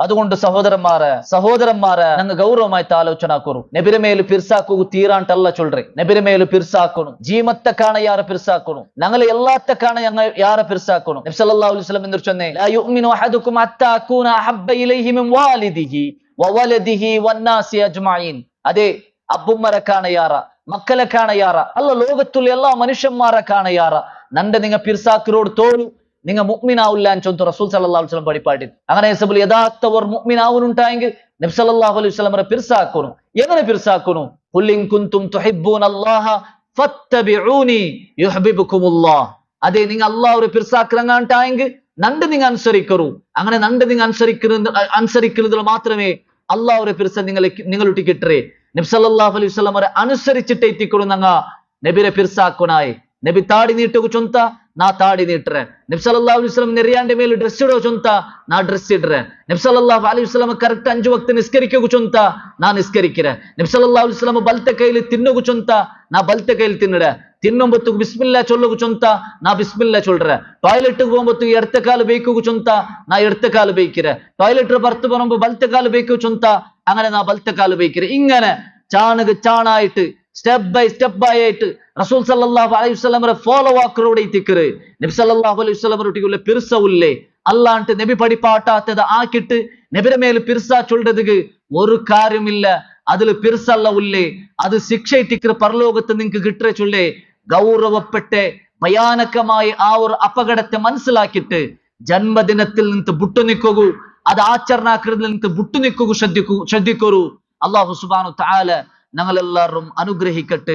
അതുകൊണ്ട് സഹോദരന്മാരെ ഞങ്ങൾ ഗൗരവമായിട്ട് ആലോചന കൂറും. നബിര മേല് പിർസാക്കു തീരാണ്ടല്ല ചൊല്റേ. നബിര മേല് പിർസാക്കണം, ജീമത്തെ കാണ യാര പിർസാക്കണം, ഞങ്ങൾ എല്ലാത്ത കാണ ഞങ്ങൾ യാര പിർസാക്കണം. നബി സല്ലല്ലാഹു അലൈഹി വസല്ലം എന്ന് ചൊന്നേ, ലാ യുഅ്മിനു അഹദുക്കും ഹത്താ അകൂന അഹബ്ബ ഇലൈഹി മിൻ വാലിദിഹി വവലദിഹി വന്നാസി അജ്മഈൻ. അതെ, അബ്ബുമ്മരെ കാണ യാര, മക്കളെ കാണ യാര, അല്ല ലോകത്തുള്ള എല്ലാ മനുഷ്യന്മാരെ കാണ യാര, നന്റെ നിങ്ങ പിർസാക്കിനോട് തോളു നിങ്ങ മുഅ്മിനാവില്ല എന്ന് ചൊല്ലുന്ന റസൂൽ സല്ലല്ലാഹു അലൈഹി വസല്ലം പഠിപ്പാട്ടി. അങ്ങനെ യഥാർത്ഥവർ മുഅ്മിനാവുന്നുണ്ടെങ്കിൽ നബി സല്ലല്ലാഹു അലൈഹി വസല്ലം പിർസാക്കണം. എങ്ങനെ പിർസാക്കണം? ഖുൽ ഇൻ കുൻതും തുഹിബ്ബൂനല്ലാഹ ഫത്തബിഊനി യുഹ്ബിബുകുമുല്ലാഹ്. അതെ, നിങ്ങൾ അല്ലാഹുവെ പിർസാക്കറങ്ങാണ്ടായെങ്കിൽ നണ്ട് നിങ്ങൾ അനുസരിക്കറു. അങ്ങനെ നണ്ട് നിങ്ങൾ അനുസരിക്കുന്നതിൽ മാത്രമേ അല്ലാഹുവെ പിർസ നിങ്ങളുടെ കിട്ടേ. നബി സല്ലല്ലാഹു അലൈഹി വസല്ലം അനുസരിച്ചിട്ട് എത്തിക്കണം. ഞങ്ങ നബിരെ പിർസാക്കണായി. നബി താടി നീട്ടുക ചൊന്ത ನಾ ತಾಡಿ ನೀಟ್ರೆ. ನಬಿ ಸಲ್ಲಲ್ಲಾಹು ಅಲೈಹಿ ವಸಲ್ಲಂ ನೆರಿಯಾಂಡೆ ಮೇಲೆ ಡ್ರೆಸ್ ಇಡೋ ಚೊಂತ ನಾ ಡ್ರೆಸ್ ಇಡ್ರೆ. ನಬಿ ಸಲ್ಲಲ್ಲಾಹು ಅಲೈಹಿ ವಸಲ್ಲಂ ಕರೆಕ್ಟ್ 5 ವಕ್ತ ನಿಸ್ಕರಿಕೆಗು ಚೊಂತ ನಾ ನಿಸ್ಕರಿಕಿರೆ. ನಬಿ ಸಲ್ಲಲ್ಲಾಹು ಅಲೈಹಿ ವಸಲ್ಲಂ ಬಲ್ತೆ ಕೈಲಿ ತಿನ್ನೋಗು ಚೊಂತ ನಾ ಬಲ್ತೆ ಕೈಲಿ ತಿನ್ನಡೆ. ತಿನ್ನೊಂಬತ್ತು ಬಿಸ್ಮಿಲ್ಲಾ ಚೊಲ್ಲೋಗು ಚೊಂತ ನಾ ಬಿಸ್ಮಿಲ್ಲಾ ಚೊಲ್ರೆ. ಟಾಯ್ಲೆಟ್ ಹೋಗ್ಬತ್ತು ಎಡತೆ ಕಾಲು ಬೇಕು ಚೊಂತ ನಾ ಎಡತೆ ಕಾಲು ಬೇಕಿರೆ. ಟಾಯ್ಲೆಟ್ ಬರ್ತು ಬರೋಂಬ ಬಲ್ತೆ ಕಾಲು ಬೇಕು ಚೊಂತ അങ്ങനെ നാ ബൽത്തെ കാല് ബേക്കിരെ. ഇങ്ങനെ ചാണായിട്ട് സ്റ്റെപ്പ് ബൈ ആയിട്ട് റസൂൽ സല്ലല്ലാഹു അലൈഹി വസല്ലം ഫോളോ ആക്കറോടെ തിക്കറ്. നബി സല്ലല്ലാഹു അലൈഹി വസല്ലം ഒട്ടിക്കുള്ള പിർസവുല്ലേ അല്ലാണ്ട് നബി പഠിപ്പാട്ടാത്തത് ആക്കിട്ട് നബിയുടെ മേൽ പിർസ ചൊല്ലതുക്ക് ഒരു കാര്യമില്ല. അതില് പിർസല്ല ഉള്ളേ, അത് ശിക്ഷ ഇട്ടിക്കറ് പരലോകത്ത് നിങ്ങൾക്ക് കിട്ടേ ചൊല്ലേ. ഗൗരവപ്പെട്ടെ ഭയാനകമായ ആ ഒരു അപകടത്തെ മനസ്സിലാക്കിയിട്ട് ജന്മദിനത്തിൽ നിന്ന് ബുട്ടുനിക്കൂ, അത് ആചരണാകൃതിയിൽ നിന്ന് ബുട്ടുനിക്കൂ, ശ്രദ്ധിക്കൂ. അല്ലാഹു സുബ്ഹാനഹു വ തആല ഞങ്ങളെല്ലാവരും അനുഗ്രഹിക്കട്ടെ.